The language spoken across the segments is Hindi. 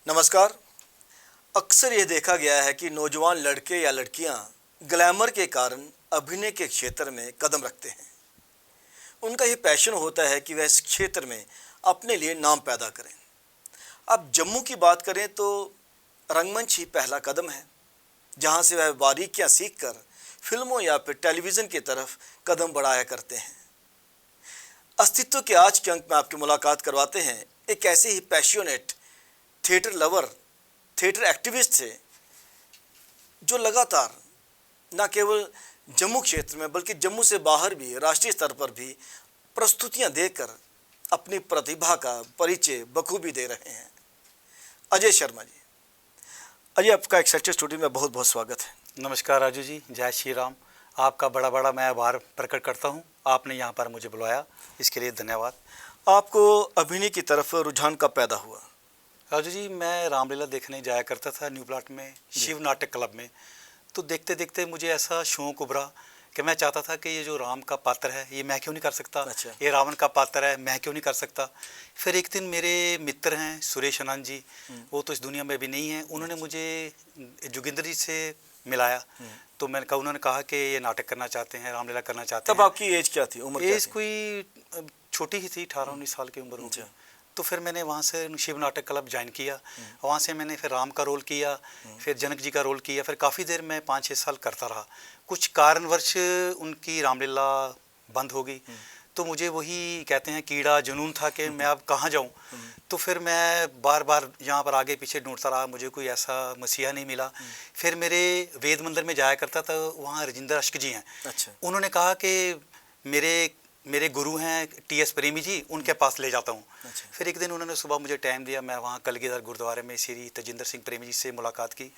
नमस्कार। अक्सर ये देखा गया है कि नौजवान लड़के या लड़कियां ग्लैमर के कारण अभिनय के क्षेत्र में कदम रखते हैं। उनका ये पैशन होता है कि वह इस क्षेत्र में अपने लिए नाम पैदा करें। अब जम्मू की बात करें तो रंगमंच ही पहला कदम है, जहां से वह बारीकियां सीखकर फिल्मों या फिर टेलीविज़न की तरफ कदम बढ़ाया करते हैं। अस्तित्व के आज के अंक में आपकी मुलाकात करवाते हैं एक ऐसे ही passionate theatre lover, theatre activist से, जो लगातार न केवल जम्मू क्षेत्र में बल्कि जम्मू से बाहर भी राष्ट्रीय स्तर पर भी प्रस्तुतियां देकर अपनी प्रतिभा का परिचय बखूबी दे रहे हैं। अजय शर्मा जी, अजय आपका एक्सेक्टर स्टूडियो में बहुत बहुत स्वागत है। नमस्कार राजू जी, जय श्री राम। आपका बड़ा बड़ा मैं आभार प्रकट करता हूं, आपने यहां पर मुझे बुलाया, इसके लिए धन्यवाद। आपको अभिनय की तरफ रुझान कब पैदा हुआ? राजू जी, मैं रामलीला देखने जाया करता था न्यू प्लाट में, शिव नाटक क्लब में। तो देखते देखते मुझे ऐसा शौक उभरा कि मैं चाहता था कि ये जो राम का पात्र है ये मैं क्यों नहीं कर सकता। अच्छा। ये रावण का पात्र है मैं क्यों नहीं कर सकता। फिर एक दिन मेरे मित्र हैं सुरेश आनंद जी, वो तो इस दुनिया में भी नहीं है, उन्होंने मुझे जोगिंदर जी से मिलाया। तो मैंने कहा, उन्होंने कहा कि ये नाटक करना चाहते हैं, रामलीला करना चाहते हैं। तब आपकी एज क्या थी, उम्र क्या एज थी? कोई छोटी ही थी, 18-19 साल की उम्र होगी। तो फिर मैंने वहाँ से शिव नाटक क्लब ज्वाइन किया। वहाँ से मैंने फिर राम का रोल किया, फिर जनक जी का रोल किया। फिर काफ़ी देर मैं 5-6 साल करता रहा। कुछ कारणवश उनकी रामलीला बंद हो गई। तो मुझे वही कहते हैं कीड़ा जुनून था कि मैं अब कहाँ जाऊँ। तो फिर मैं बार बार यहाँ पर आगे पीछे ढूंढता रहा, मुझे कोई ऐसा मसीहा नहीं मिला। फिर मेरे वेद मंदिर में जाया करता था, वहाँ राजेंद्र अश्क जी हैं। अच्छा। उन्होंने कहा कि मेरे गुरु हैं टी.एस. प्रेमी जी, उनके पास ले जाता हूँ। अच्छा। फिर एक दिन उन्होंने सुबह मुझे टाइम दिया, मैं वहाँ कलगीधर गुरुद्वारे में श्री तजिंदर सिंह प्रेमी जी से मुलाकात की।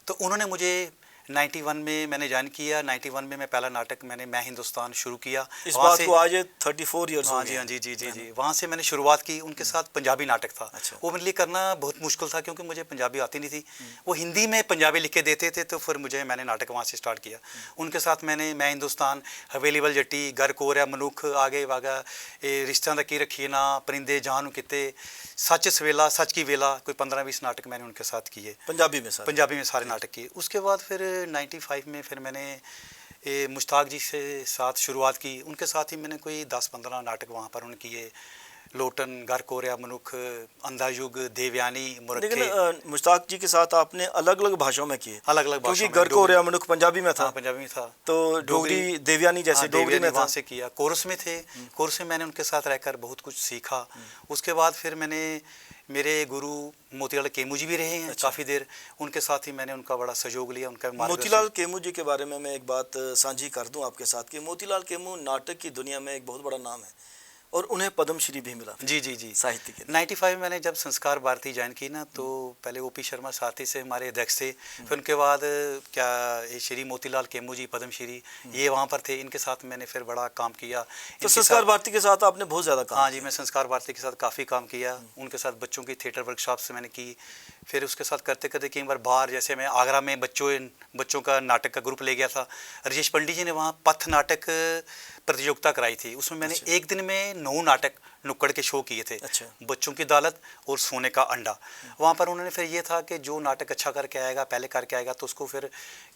तो उन्होंने मुझे 91 में मैंने ज्वाइन किया। 91 में मैं पहला नाटक मैंने मैं हिंदुस्तान शुरू किया। इस बात को आज 34 ईयर्स हो हाँ गए जी, हाँ हैं। जी। वहाँ से मैंने शुरुआत की। उनके साथ पंजाबी नाटक था। अच्छा। वो मेरे लिए करना बहुत मुश्किल था क्योंकि मुझे पंजाबी आती नहीं थी। वो हिंदी में पंजाबी लिख के देते थे, तो फिर मैंने नाटक वहाँ से स्टार्ट किया। उनके साथ मैंने मैं हिंदुस्तान, हवेली वल जट्टी, घर कोरिया मनुख, आगे वागा, रिश्तियां दा की रखी ना, परिंदे जान किते, सच सवेला, सच की वेला, कोई 15-20 नाटक मैंने उनके साथ किए, पंजाबी में सारे नाटक किए। उसके बाद फिर 95 में फिर मैंने मुश्ताक जी से साथ शुरुआत की। उनके साथ ही मैंने कोई 10-15 नाटक वहाँ पर उनके किए। लोटन, घर कोरिया मनुख, अंधा युग, देवयानी, मुरक्के। लेकिन मुश्ताक जी के साथ आपने अलग अलग भाषाओं में किए। अलग अलग भाषाओं क्योंकि में। घर कोरिया मनुख पंजाबी में था। हाँ, पंजाबी में था। तो डोगरी देवयानी जैसे डोगरी में वहाँ था। से किया। कोरस में थे। कोरस में मैंने उनके साथ रहकर बहुत कुछ सीखा। उसके बाद फिर मैंने, मेरे गुरु मोतीलाल केमू जी भी रहे हैं। अच्छा। काफ़ी देर उनके साथ ही मैंने उनका बड़ा सहयोग लिया, उनका मोतीलाल केमू जी के बारे में मैं एक बात साझी कर दूं आपके साथ कि मोतीलाल केमू नाटक की दुनिया में एक बहुत बड़ा नाम है और उन्हें पद्मश्री भी मिला। जी साहित्य के 95 में मैंने जब संस्कार भारती ज्वाइन की ना, तो पहले ओपी शर्मा साथी से हमारे अध्यक्ष थे। फिर उनके बाद क्या ये श्री मोतीलाल केमू जी पद्मश्री, ये वहाँ पर थे। इनके साथ मैंने फिर बड़ा काम किया। तो संस्कार भारती के साथ आपने बहुत ज़्यादा काम? हाँ जी, मैं संस्कार भारती के साथ काफ़ी काम किया। उनके साथ बच्चों की थिएटर वर्कशॉप्स मैंने की। फिर उसके साथ करते करते कई बार बाहर, जैसे मैं आगरा में बच्चों का नाटक का ग्रुप ले गया था। राजेश पंडित जी ने वहाँ पथ नाटक प्रतियोगिता कराई थी। उसमें मैंने एक दिन में 9 नाटक नुक्कड़ के शो किए थे। अच्छा। बच्चों की अदालत और सोने का अंडा। वहाँ पर उन्होंने फिर ये था कि जो नाटक अच्छा करके आएगा, पहले करके आएगा, तो उसको फिर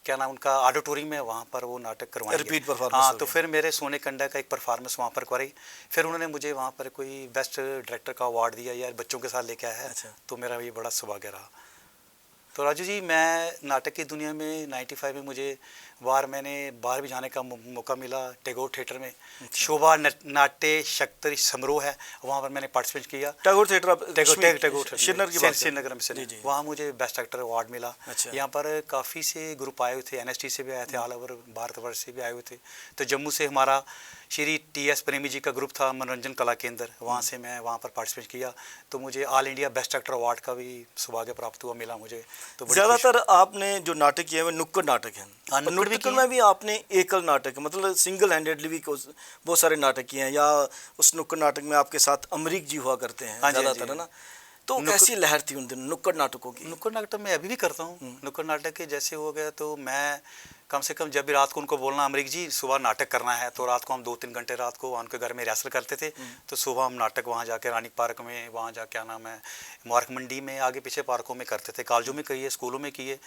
क्या नाम, उनका ऑडिटोरियम में वहाँ पर वो नाटक करवाएंगे, रिपीट परफॉर्मेंस। हाँ, तो फिर मेरे सोने का अंडा का एक परफॉर्मेंस वहाँ पर कराई। फिर उन्होंने मुझे वहाँ पर कोई बेस्ट डायरेक्टर का अवार्ड दिया, यार बच्चों के साथ लेके आया है। अच्छा। तो मेरा ये बड़ा सौभाग्य रहा। तो राजू जी, मैं नाटक की दुनिया में 95 में मुझे बाहर भी जाने का मौका मिला। टैगोर थिएटर में शोभा नाट्य शक्ति समारोह है, वहाँ पर मैंने पार्टिसिपेट किया। टैगोर थिएटर टैगोर श्रीनगर में वहाँ मुझे बेस्ट एक्टर अवार्ड मिला। अच्छा। यहाँ पर काफ़ी से ग्रुप आए हुए थे, NST से भी आए थे, ऑल ओवर भारतवर्ष से भी आए हुए थे। तो जम्मू से हमारा श्री टी.एस. प्रेमी जी का ग्रुप था, मनोरंजन कला केंद्र, वहाँ से मैं वहाँ पर पार्टिसिपेट किया। तो मुझे all India best actor award का भी सौभाग्य प्राप्त हुआ, मिला मुझे। तो ज़्यादातर आपने जो नाटक किए हैं वो नुक्कड़ नाटक हैं। नुक्कड़ में भी आपने एकल नाटक, मतलब सिंगल हैंडेडली भी बहुत सारे नाटक किए हैं, या उस नुक्कड़ नाटक में आपके साथ अमरीक जी हुआ करते हैं ज़्यादातर, है ना? तो कैसी लहर थी उन दिनों नुक्कड़ नाटकों की? नुक्कड़ नाटक मैं अभी भी करता हूँ। नुक्कड़ नाटक के जैसे हो गया तो मैं कम से कम जब भी रात को उनको बोलना अमरीक जी सुबह नाटक करना है, तो रात को हम 2-3 घंटे रात को उनके घर में रिहर्सल करते थे। तो सुबह हम नाटक वहाँ जाके रानी पार्क में, वहाँ जा क्या नाम है, मुबारक मंडी में, आगे पीछे पार्कों में करते थे, कॉलेजों में किए, स्कूलों में किए।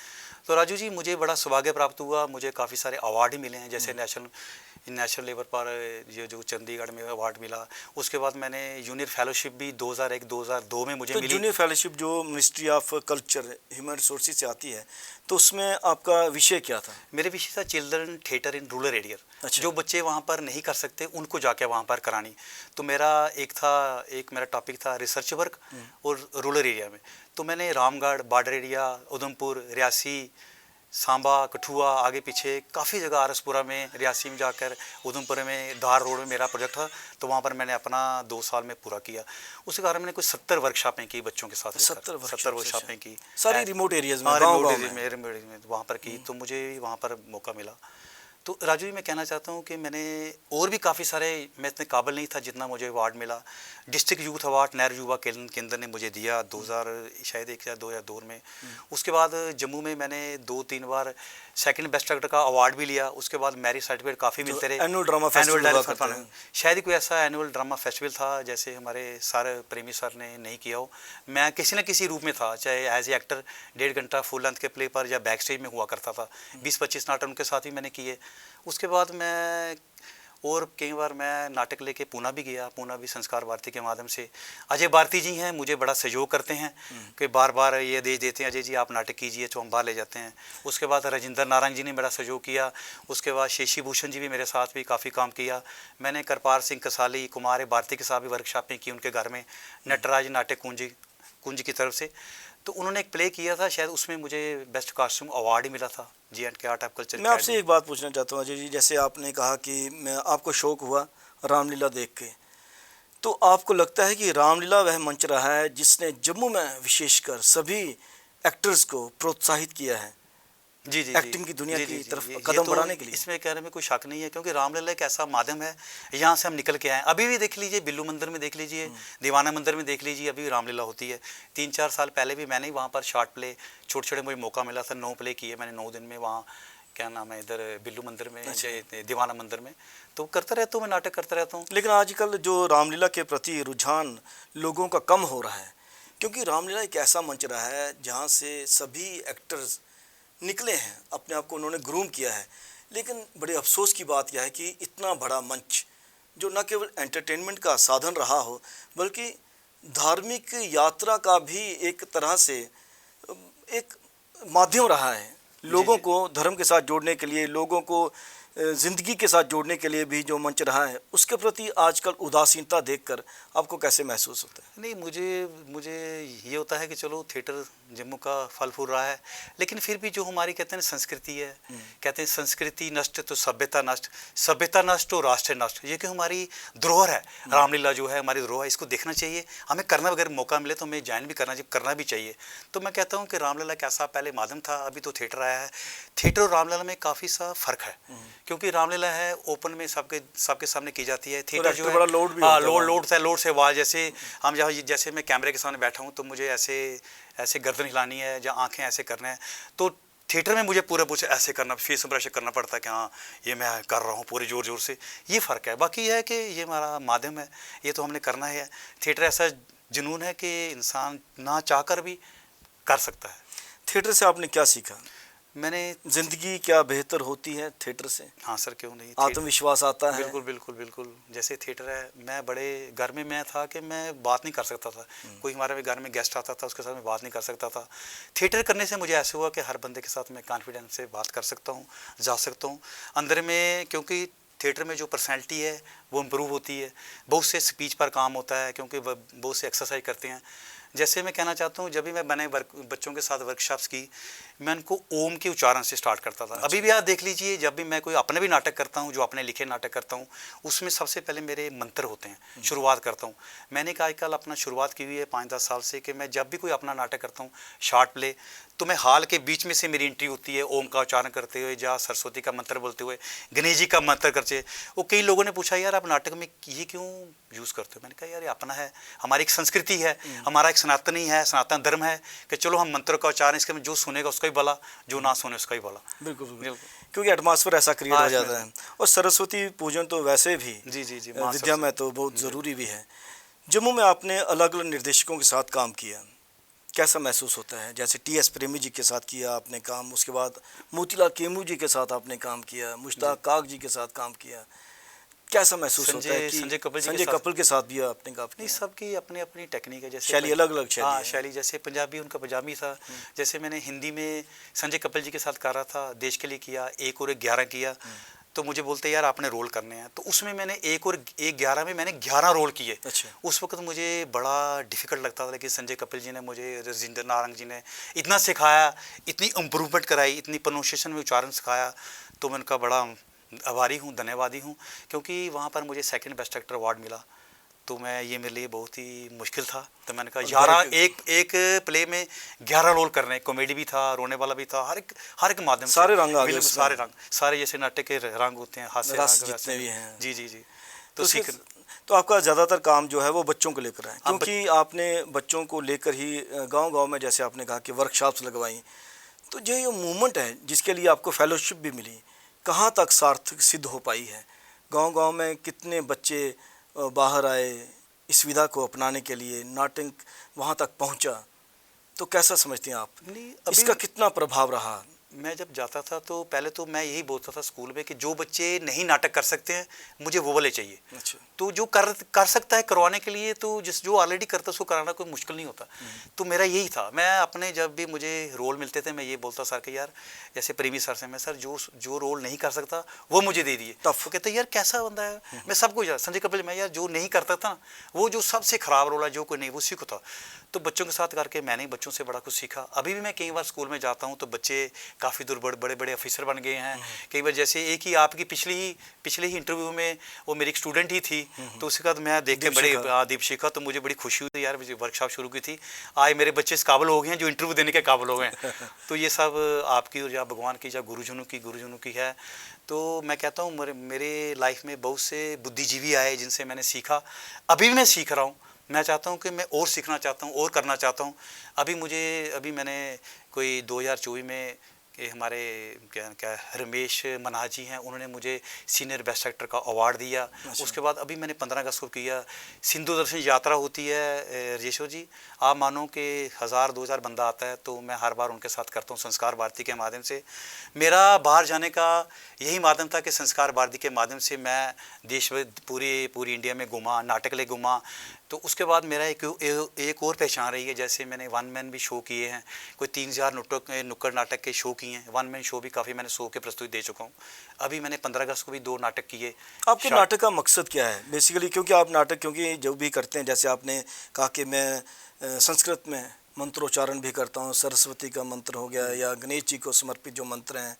तो राजू जी मुझे बड़ा सौभाग्य प्राप्त हुआ, मुझे काफ़ी सारे अवार्ड ही मिले हैं, जैसे नेशनल लेवल पर ये जो चंडीगढ़ में अवार्ड मिला। उसके बाद मैंने जूनियर फेलोशिप भी 2001-2002 में मुझे तो मिली। जूनियर फेलोशिप जो ministry of culture human resources से आती है, तो उसमें आपका विषय क्या था? मेरे विषय था children theatre in rural area. अच्छा। जो बच्चे वहाँ पर नहीं कर सकते उनको जाके वहाँ पर करानी। तो मेरा एक मेरा टॉपिक था रिसर्च वर्क और रूरल एरिया में। तो मैंने रामगढ़, बॉर्डर एरिया, उधमपुर, रियासी, सांबा, कठुआ, आगे पीछे काफ़ी जगह, आरसपुरा में, रियासी में जाकर, उधमपुर में, धार रोड में मेरा प्रोजेक्ट था। तो वहाँ पर मैंने अपना 2 साल में पूरा किया। उसी कारण मैंने कुछ 70 वर्कशॉपें की बच्चों के साथ। 70 वर्कशॉपें की, सारी रिमोट एरियाज में, रिमोट में वहाँ पर की। तो मुझे वहाँ पर मौका मिला। तो राजू जी मैं कहना चाहता हूँ कि मैंने और भी काफ़ी सारे, मैं इतने काबिल नहीं था जितना मुझे अवार्ड मिला। डिस्ट्रिक्ट यूथ अवार्ड नेहरू युवा केंद्र ने मुझे दिया 2002 में। उसके बाद जम्मू में मैंने 2-3 बार सेकंड बेस्ट एक्टर का अवार्ड भी लिया। उसके बाद मैरिज सर्टिफिकेट काफ़ी मिलते रहे। एनुअल ड्रामा फेस्टिवल, शायद ही कोई ऐसा एनुअल ड्रामा फेस्टिवल था जैसे हमारे सर प्रेमी सर ने नहीं किया हो। मैं किसी न किसी रूप में था, चाहे एज ए एक्टर 1.5 घंटा फुल लेंथ के प्ले पर या बैक स्टेज में हुआ करता था। 20-25 नाटक उनके साथ ही मैंने किए। उसके बाद मैं और कई बार मैं नाटक लेके पूना भी गया। पूना भी संस्कार भारती के माध्यम से अजय भारती जी हैं, मुझे बड़ा सहयोग करते हैं कि बार बार ये दे देते हैं, अजय जी आप नाटक कीजिए, तो हम बाहर ले जाते हैं। उसके बाद राजेंद्र नारंग जी ने मेरा सहयोग किया। उसके बाद शशि भूषण जी भी मेरे साथ भी काफ़ी काम किया। मैंने कृपाल सिंह कसाली, कुमार भारती के साथ भी वर्कशॉपें की उनके घर में, नटराज नाट्य कुंज की तरफ से। तो उन्होंने एक प्ले किया था, शायद उसमें मुझे बेस्ट कॉस्ट्यूम अवार्ड ही मिला था J&K आर्ट ऑफ कल्चर। मैं आपसे एक बात पूछना चाहता हूँ अजय जी, जैसे आपने कहा कि मैं आपको शौक़ हुआ रामलीला देख के, तो आपको लगता है कि रामलीला वह मंच रहा है जिसने जम्मू में विशेषकर सभी एक्टर्स को प्रोत्साहित किया है जी जी एक्टिंग की दुनिया की तरफ कदम तो बढ़ाने के लिए? इसमें कहने में कोई शक नहीं है, क्योंकि रामलीला एक ऐसा माध्यम है, यहाँ से हम निकल के आए। अभी भी देख लीजिए, बिल्लू मंदिर में देख लीजिए, दीवाना मंदिर में देख लीजिए, अभी रामलीला होती है। 3-4 साल पहले भी मैंने वहाँ पर शॉर्ट प्ले छोटे मुझे मौका मिला था, 9 प्ले किए मैंने 9 दिन में वहाँ, क्या नाम है, इधर बिल्लू मंदिर में, दीवाना मंदिर में। तो करता रहता हूँ, मैं नाटक करता रहता हूँ। लेकिन आजकल जो रामलीला के प्रति रुझान लोगों का कम हो रहा है, क्योंकि रामलीला एक ऐसा मंच रहा है जहाँ से सभी एक्टर्स निकले हैं, अपने आप को उन्होंने ग्रूम किया है। लेकिन बड़े अफसोस की बात यह है कि इतना बड़ा मंच जो न केवल एंटरटेनमेंट का साधन रहा हो, बल्कि धार्मिक यात्रा का भी एक तरह से एक माध्यम रहा है, लोगों को धर्म के साथ जोड़ने के लिए, लोगों को ज़िंदगी के साथ जोड़ने के लिए भी जो मंच रहा है, उसके प्रति आजकल उदासीनता देखकर आपको कैसे महसूस होता है? नहीं, मुझे ये होता है कि चलो थिएटर जम्मू का फल फूल रहा है, लेकिन फिर भी जो हमारी कहते हैं संस्कृति है, कहते हैं संस्कृति नष्ट तो सभ्यता नष्ट, सभ्यता नष्ट तो राष्ट्र नष्ट। ये कि हमारी धरोहर है, रामलीला जो है हमारी धरोहर, इसको देखना चाहिए हमें, करना अगर मौका मिले तो हमें ज्वाइन भी करना भी चाहिए। तो मैं कहता हूँ कि रामलीला कैसा पहले माध्यम था, अभी तो थिएटर आया है। थिएटर और रामलीला में काफ़ी सा फ़र्क है, क्योंकि रामलीला है ओपन में सबके सामने की जाती है। थिएटर जो है बड़ा लोड भी होता है, लोड से आवाज़, जैसे हम जैसे मैं कैमरे के सामने बैठा हूँ तो मुझे ऐसे गर्दन हिलानी है या आंखें ऐसे करना है, तो थिएटर में मुझे पूरे ऐसे करना, फेस ब्रश करना पड़ता है कि हाँ ये मैं कर रहा हूँ पूरे ज़ोर से। ये फ़र्क है। बाकी ये है कि ये हमारा माध्यम है, ये तो हमने करना है। थिएटर ऐसा जुनून है कि इंसान ना चाहकर भी कर सकता है। थिएटर से आपने क्या सीखा? मैंने ज़िंदगी क्या बेहतर होती है थिएटर से? हाँ सर, क्यों नहीं, आत्मविश्वास आता है। बिल्कुल। जैसे थिएटर है, मैं बड़े घर में मैं था कि मैं बात नहीं कर सकता था, कोई हमारे घर में गेस्ट आता था उसके साथ मैं बात नहीं कर सकता था। थिएटर करने से मुझे ऐसे हुआ कि हर बंदे के साथ मैं कॉन्फिडेंस से बात कर सकता हूँ, जा सकता हूँ अंदर में, क्योंकि थिएटर में जो पर्सनैलिटी है वो इम्प्रूव होती है। बहुत से स्पीच पर काम होता है, क्योंकि बहुत से एक्सरसाइज करते हैं। जैसे मैं कहना चाहता हूँ, जब भी मैं बच्चों के साथ वर्कशॉप्स की, मैं उनको ओम के उच्चारण से स्टार्ट करता था। अभी भी आप देख लीजिए, जब भी मैं कोई अपने भी नाटक करता हूँ, जो अपने लिखे नाटक करता हूँ, उसमें सबसे पहले मेरे मंत्र होते हैं, शुरुआत करता हूँ। मैंने आजकल अपना शुरुआत की हुई है 5-10 साल से कि मैं जब भी कोई अपना नाटक करता हूँ, शॉर्ट प्ले, तो मैं हाल के बीच में से मेरी एंट्री होती है ओम का उच्चारण करते हुए, या सरस्वती का मंत्र बोलते हुए, गणेश जी का मंत्र करते हुए। वो कई लोगों ने पूछा यार आप नाटक में ये क्यों यूज़ करते हो? मैंने कहा यार ये अपना है, हमारी एक संस्कृति है, हमारा एक सनातनी है, सनातन धर्म है कि चलो हम मंत्र का उच्चारण, इसके में जो सुनेगा उसका ही भला, जो ना सुने उसका ही भला। बिल्कुल बिल्कुल, क्योंकि एटमॉस्फेयर ऐसा क्रिएट हो जाता है। और सरस्वती पूजन तो वैसे भी जी जी जी, विद्या में तो बहुत ज़रूरी भी है। जम्मू में आपने अलग अलग निर्देशकों के साथ काम किया, कैसा महसूस होता है? जैसे टी.एस. प्रेमी जी के साथ किया आपने काम, उसके बाद मोतीलाल केमू जी के साथ आपने काम किया, मुश्ताक काक जी के साथ काम किया, कैसा महसूस होता है कि संजय कपूर के साथ भी आपने काम नहीं, किया? सबकी अपनी अपनी टेक्निक है, जैसे शैली अलग अलग शैली हाँ है। शैली, जैसे पंजाबी उनका पंजाबी था, जैसे मैंने हिंदी में संजय कपिल जी के साथ कर रहा था, देश के लिए किया, 1 और 11 किया, तो मुझे बोलते यार आपने रोल करने हैं, तो उसमें मैंने 1 और 11 में मैंने 11 रोल किए। अच्छा। उस वक्त मुझे बड़ा डिफिकल्ट लगता था, लेकिन संजय कपिल जी ने मुझे, राजेंद्र नारंग जी ने इतना सिखाया, इतनी इम्प्रूवमेंट कराई, इतनी प्रोनाउंसिएशन में उच्चारण सिखाया, तो मैं उनका बड़ा आभारी हूँ, धन्यवादी हूँ, क्योंकि वहाँ पर मुझे सेकंड बेस्ट एक्टर अवार्ड मिला। तो मैं, ये मेरे लिए बहुत ही मुश्किल था, तो मैंने कहा 11 एक प्ले में 11 रोल करने, कॉमेडी भी था, रोने वाला भी था, हर एक माध्यम सारे रंग आ गए, सारे रंग, सारे जैसे नाटक के रंग होते हैं, हास्य रस रंग जितने भी हैं। जी जी जी। तो आपका ज़्यादातर काम जो है वो बच्चों को लेकर है, क्योंकि आपने बच्चों को लेकर ही गांव-गांव में, जैसे आपने कहा कि वर्कशॉप्स लगवाई, तो ये मूवमेंट है जिसके लिए आपको फेलोशिप भी मिली, कहाँ तक सार्थक सिद्ध हो पाई है? गांव-गांव में कितने बच्चे बाहर आए इस विधा को अपनाने के लिए, नाटक वहाँ तक पहुँचा, तो कैसा समझते हैं आप? इसका कितना प्रभाव रहा? मैं जब जाता था तो पहले तो मैं यही बोलता था स्कूल में कि जो बच्चे नहीं नाटक कर सकते हैं मुझे वो वाले चाहिए। अच्छा। तो जो कर सकता है करवाने के लिए, तो जो ऑलरेडी करता है उसको कराना कोई मुश्किल नहीं होता। तो मेरा यही था, मैं अपने जब भी मुझे रोल मिलते थे मैं ये बोलता सर कि यार, जैसे प्रेमी सर से, मैं सर जो रोल नहीं कर सकता वो मुझे दे दिए। तो कहते यार कैसा बंदा है, मैं सबको संजय कपिल, मैं यार जो नहीं करता था वो जो सबसे खराब रोल है, जो कोई नहीं वो सीखो था। तो बच्चों के साथ करके मैंने बच्चों से बड़ा कुछ सीखा। अभी भी मैं कई बार स्कूल में जाता हूँ तो बच्चे काफ़ी दूर बड़े बड़े ऑफिसर बन गए हैं। कई बार जैसे एक ही आपकी पिछले ही इंटरव्यू में वो मेरी एक स्टूडेंट ही थी, तो उसके बाद मैं देख के बड़े दीपशिखा, तो मुझे बड़ी खुशी हुई यार, मुझे वर्कशॉप शुरू की थी, आज मेरे बच्चे इस काबिल हो गए हैं जो इंटरव्यू देने के काबिल हो गए हैं। तो ये सब आपकी और या भगवान की या गुरुजनों की है। तो मैं कहता हूँ मेरे लाइफ में बहुत से बुद्धिजीवी आए जिनसे मैंने सीखा, अभी भी मैं सीख रहा हूँ। मैं चाहता हूँ कि मैं और सीखना चाहता हूँ और करना चाहता हूँ। अभी मैंने कोई 2024 में कि हमारे क्या रमेश मनाज जी हैं, उन्होंने मुझे सीनियर बेस्ट एक्टर का अवार्ड दिया। अच्छा। उसके बाद अभी मैंने 15 अगस्त को किया, सिंधु दर्शन यात्रा होती है राजेश्वर जी, आप मानो कि 1000-2000 बंदा आता है, तो मैं हर बार उनके साथ करता हूँ संस्कार भारती के माध्यम से। मेरा बाहर जाने का यही माध्यम था कि संस्कार भारती के माध्यम से मैं देश पूरी इंडिया में घूमा, नाटक ले घूमा। तो उसके बाद मेरा एक और पहचान रही है, जैसे मैंने 1 मैन भी शो किए हैं, कोई 3000 नुक्कड़ नाटक के शो किए हैं। 1 मैन शो भी काफ़ी मैंने शो के प्रस्तुति दे चुका हूँ। अभी मैंने 15 अगस्त को भी 2 नाटक किए। आपके नाटक का मकसद क्या है बेसिकली? क्योंकि आप नाटक जो भी करते हैं, जैसे आपने कहा कि मैं संस्कृत में मंत्रोच्चारण भी करता हूँ, सरस्वती का मंत्र हो गया या गणेश जी को समर्पित जो मंत्र हैं,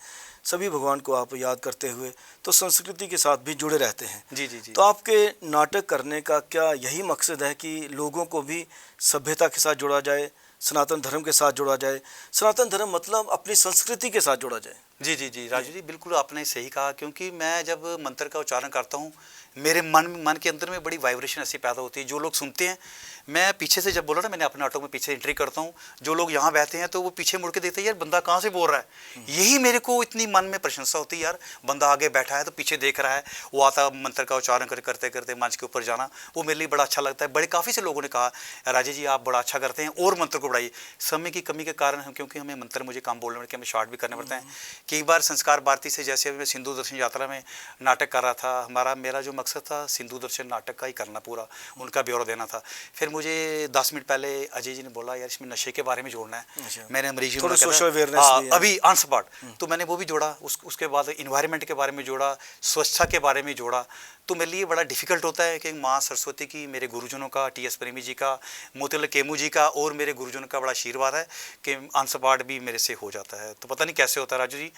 सभी भगवान को आप याद करते हुए तो संस्कृति के साथ भी जुड़े रहते हैं। जी जी जी। तो आपके नाटक करने का क्या यही मकसद है कि लोगों को भी सभ्यता के साथ जोड़ा जाए, सनातन धर्म के साथ जोड़ा जाए? सनातन धर्म मतलब अपनी संस्कृति के साथ जोड़ा जाए। जी जी जी राजू जी, बिल्कुल आपने सही कहा, क्योंकि मैं जब मंत्र का उच्चारण करता हूँ मेरे मन के अंदर में बड़ी वाइब्रेशन ऐसी पैदा होती है। जो लोग सुनते हैं, मैं पीछे से जब बोला ना, मैंने अपने नाटक में पीछे एंट्री करता हूँ, जो लोग यहाँ बैठे हैं तो वो पीछे मुड़ के देखते हैं यार बंदा कहाँ से बोल रहा है। यही मेरे को इतनी मन में प्रशंसा होती है, यार बंदा आगे बैठा है तो पीछे देख रहा है, वो आता मंत्र का उच्चारण करते करते मंच के ऊपर जाना, वो मेरे लिए बड़ा अच्छा लगता है। बड़े काफ़ी से लोगों ने कहा राजेश जी आप बड़ा अच्छा करते हैं और मंत्र को बढ़ाइए। समय की कमी के कारण हम, क्योंकि हमें मंत्र मुझे काम बोलने में, हमें शॉर्ट भी करने पड़ते हैं। कई बार संस्कार भारती से, जैसे मैं सिंधु दर्शन यात्रा में नाटक कर रहा था, मेरा जो मकसद था सिंधु दर्शन नाटक का ही करना, पूरा उनका ब्यौरा देना था। फिर मुझे 10 मिनट पहले अजय जी ने बोला यार इसमें नशे के बारे में जोड़ना है। मैंने मरीज अभी ऑन स्पॉट, तो मैंने वो भी जोड़ा। उसके बाद इन्वायरमेंट के बारे में जोड़ा, स्वच्छता के बारे में जोड़ा। तो मेरे लिए बड़ा डिफिकल्ट होता है कि माँ सरस्वती की, मेरे गुरुजनों का, टी.एस. प्रेमी जी का, मोतीलाल केमू जी का और मेरे गुरुजनों का बड़ा आशीर्वाद है कि ऑन स्पॉट भी मेरे से हो जाता है। तो पता नहीं कैसे होता है राजू जी,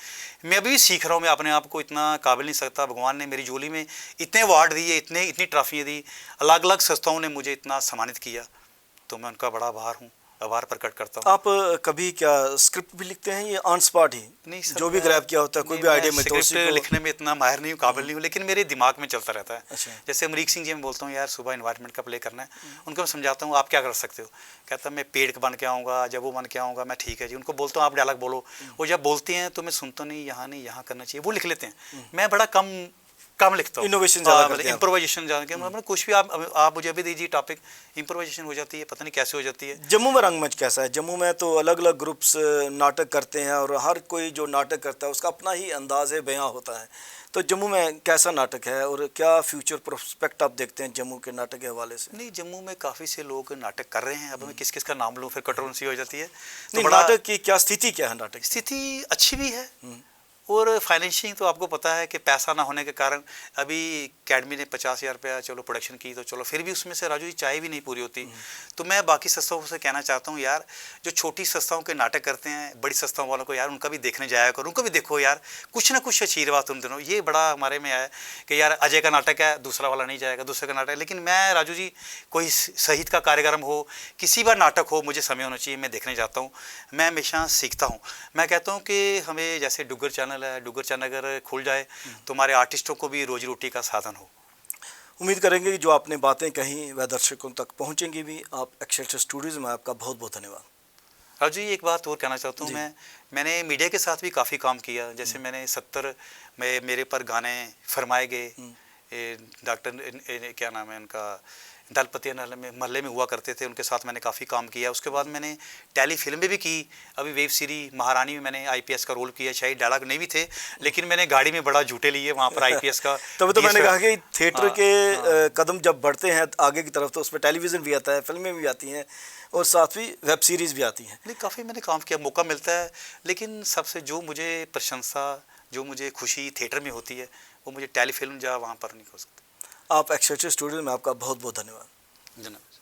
मैं अभी भी सीख रहा हूँ। मैं अपने आप को इतना काबिल नहीं सकता। भगवान ने मेरी झोली में इतने अवार्ड दिए, इतनी ट्रॉफियाँ दी, अलग अलग संस्थाओं ने मुझे इतना सम्मानित किया, तो मैं उनका बड़ा आभार हूँ। आभार प्रकट करता हूँ। आप कभी क्या स्क्रिप्ट भी लिखते हैं या ऑन स्पॉट ही? नहीं सर, जो भी ग्रैब किया होता है, कोई भी आइडिया में तो उसी स्क्रिप्ट को लिखने में इतना माहिर नहीं हूँ, काबिल नहीं हूँ, लेकिन मेरे दिमाग में चलता रहता है। अच्छा। जैसे अमरीक सिंह जी, मैं बोलता हूँ यार सुबह इन्वायरमेंट का प्ले करना है, उनको मैं समझाता हूँ आप क्या कर सकते हो, कहता मैं पेड़ बन के आऊँगा, जब वो बन के आऊँगा, मैं ठीक है जी। उनको बोलता हूँ आप डायलॉग बोलो, वो जब बोलती हैं तो मैं सुनता नहीं, यहाँ करना चाहिए, वो लिख लेते हैं। मैं बड़ा कम लिखता हूँ, इनोवेशन ज़्यादा करते हैं आप। इम्प्रोवाइजेशन ज़्यादा कि मतलब कुछ भी आप मुझे अभी दीजिए टॉपिक, इम्प्रोवाइजेशन हो जाती है, पता नहीं कैसे हो जाती है। जम्मू में रंगमंच कैसा है? जम्मू में तो अलग अलग ग्रुप्स नाटक करते हैं और हर कोई जो नाटक करता है उसका अपना ही अंदाज है, बयां होता है। तो जम्मू में कैसा नाटक है और क्या फ्यूचर प्रोस्पेक्ट आप देखते हैं जम्मू के नाटक के हवाले से? नहीं, जम्मू में काफ़ी से लोग नाटक कर रहे हैं। अब मैं किस किस का नाम लूँ, फिर कटोरसी हो जाती है। तो नहीं, बड़ा नाटक की क्या स्थिति क्या है? नाटक स्थिति अच्छी भी है, और फाइनेंशिंग तो आपको पता है कि पैसा ना होने के कारण अभी अकेडमी ने 50,000 रुपया चलो प्रोडक्शन की, तो चलो फिर भी उसमें से राजू जी चाय भी नहीं पूरी होती। तो मैं बाकी संस्थाओं से कहना चाहता हूँ यार, जो छोटी संस्थाओं के नाटक करते हैं, बड़ी संस्थाओं वालों को यार उनका भी देखने जाया करो, उनको भी देखो यार, कुछ ना कुछ आशीर्वाद उन दिनों। ये बड़ा हमारे में आया कि यार अजय का नाटक है, दूसरा वाला नहीं जाएगा, दूसरे का नाटक है। लेकिन मैं राजू जी, कोई शहीद का कार्यक्रम हो, किसी बार नाटक हो, मुझे समय होना चाहिए, मैं देखने जाता हूँ। मैं हमेशा सीखता हूँ। मैं कहता हूँ कि हमें जैसे डुग्गर चैनल है, डुग्गर चैनल अगर खुल जाए तो हमारे आर्टिस्टों को भी रोजी रोटी का साधन हो। उम्मीद करेंगे कि जो आपने बातें कही वह दर्शकों तक पहुंचेंगी भी। आप एक्सेलसियर स्टूडियोज में, आपका बहुत बहुत धन्यवाद। राजू जी, एक बात और कहना चाहता हूँ, मैंने मीडिया के साथ भी काफ़ी काम किया। जैसे मैंने 70 में मेरे पर गाने फरमाए गए। डॉक्टर क्या नाम है उनका, दलपति महल्ले में हुआ करते थे, उनके साथ मैंने काफ़ी काम किया। उसके बाद मैंने टेली फिल्म भी की। अभी वेब सीरीज महारानी में मैंने आईपीएस का रोल किया। शायद डायलॉग नहीं भी थे, लेकिन मैंने गाड़ी में बड़ा झूठे लिए वहाँ पर आईपीएस का। तभी तो मैंने कहा कि थिएटर के कदम जब बढ़ते हैं आगे की तरफ तो उसमें टेलीविज़न भी आता है, फिल्में भी आती हैं और साथ ही वेब सीरीज़ भी आती हैं। नहीं, काफ़ी मैंने काम किया, मौका मिलता है। लेकिन सबसे जो मुझे प्रशंसा, जो मुझे खुशी थिएटर में होती है, वो मुझे टेली फिल्म जहाँ वहाँ पर नहीं हो सकती। आप एक्सेलसियर स्टूडियो में, आपका बहुत बहुत धन्यवाद। धन्यवाद।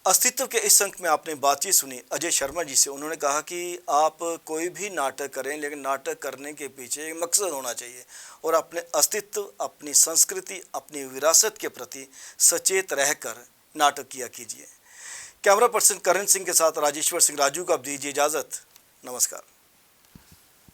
अस्तित्व के इस अंक में आपने बातचीत सुनी अजय शर्मा जी से। उन्होंने कहा कि आप कोई भी नाटक करें, लेकिन नाटक करने के पीछे एक मकसद होना चाहिए और अपने अस्तित्व, अपनी संस्कृति, अपनी विरासत के प्रति सचेत रहकर नाटक किया कीजिए। कैमरा पर्सन करण सिंह के साथ राजेश्वर सिंह राजू को अब दीजिए इजाज़त। नमस्कार।